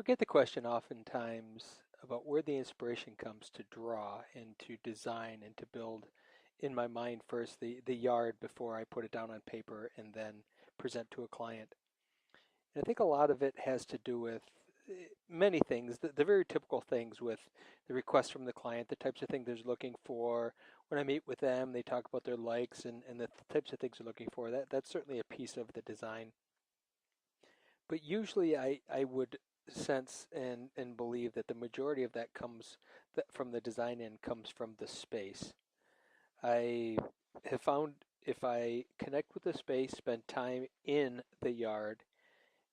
get the question oftentimes about where the inspiration comes to draw and to design and to build in my mind first the yard before I put it down on paper and then present to a client. And I think a lot of it has to do with many things, the very typical things with the requests from the client, the types of things they're looking for. When I meet with them, they talk about their likes and the types of things they're looking for. That's certainly a piece of the design. But usually I would sense and believe that the majority of that comes from the design end comes from the space. I have found if I connect with the space, spend time in the yard,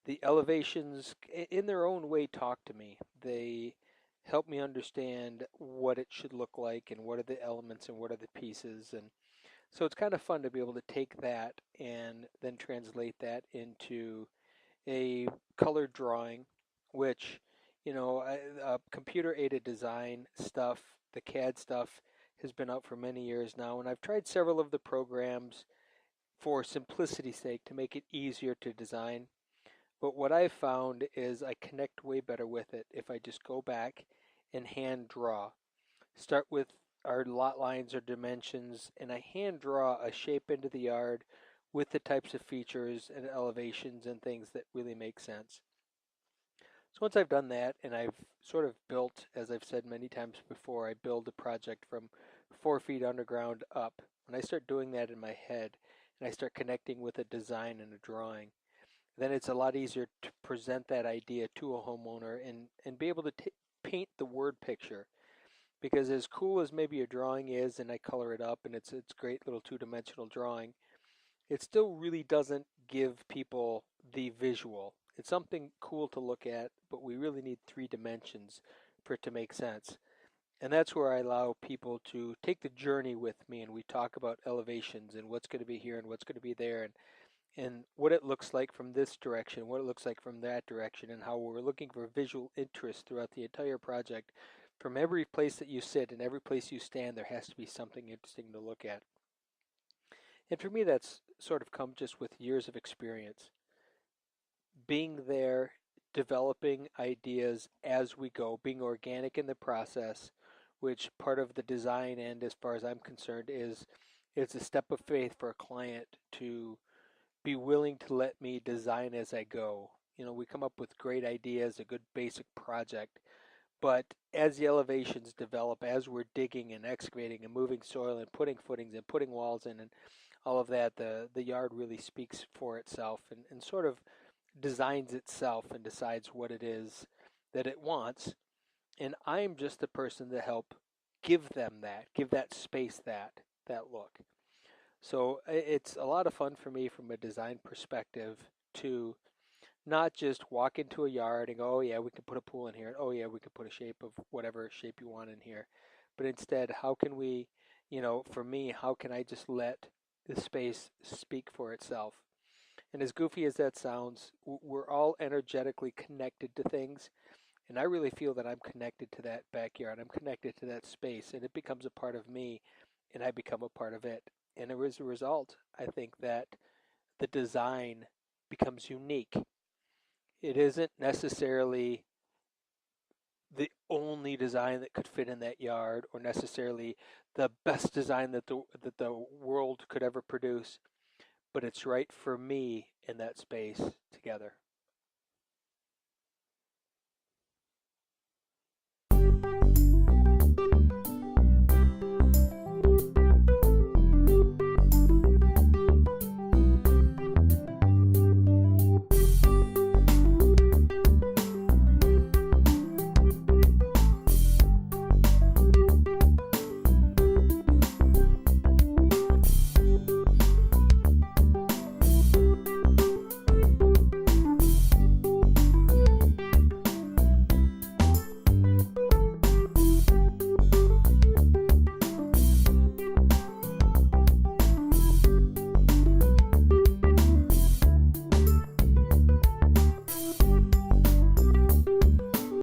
the elevations in their own way talk to me. They help me understand what it should look like and what are the elements and what are the pieces. And so it's kind of fun to be able to take that and then translate that into a colored drawing, which, computer aided design stuff, the CAD stuff has been out for many years now, and I've tried several of the programs for simplicity's sake to make it easier to design. But what I've found is I connect way better with it if I just go back and hand draw. Start with our lot lines or dimensions, and I hand draw a shape into the yard with the types of features and elevations and things that really make sense. So once I've done that and I've sort of built, as I've said many times before, I build a project from 4 feet underground up. When I start doing that in my head and I start connecting with a design and a drawing, then it's a lot easier to present that idea to a homeowner and be able to paint the word picture. Because as cool as maybe a drawing is, and I color it up, and it's great little two-dimensional drawing, it still really doesn't give people the visual. It's something cool to look at, but we really need 3 dimensions for it to make sense. And that's where I allow people to take the journey with me, and we talk about elevations and what's going to be here and what's going to be there, and what it looks like from this direction, what it looks like from that direction, and how we're looking for visual interest throughout the entire project. From every place that you sit and every place you stand, there has to be something interesting to look at. And for me, that's sort of come just with years of experience. Being there, developing ideas as we go, being organic in the process, which part of the design end, as far as I'm concerned, is it's a step of faith for a client to be willing to let me design as I go. We come up with great ideas, a good basic project, but as the elevations develop, as we're digging and excavating and moving soil and putting footings and putting walls in and all of that, the yard really speaks for itself and sort of designs itself and decides what it is that it wants. And I'm just the person to help give them that, give that space that look. So it's a lot of fun for me from a design perspective to not just walk into a yard and go, oh yeah, we can put a pool in here. And, oh yeah, we can put a shape of whatever shape you want in here. But instead, how can we, for me, how can I just let the space speak for itself? And as goofy as that sounds, we're all energetically connected to things. And I really feel that I'm connected to that backyard. I'm connected to that space, and it becomes a part of me, and I become a part of it. And as a result, I think that the design becomes unique. It isn't necessarily the only design that could fit in that yard or necessarily the best design that the world could ever produce, but it's right for me in that space together.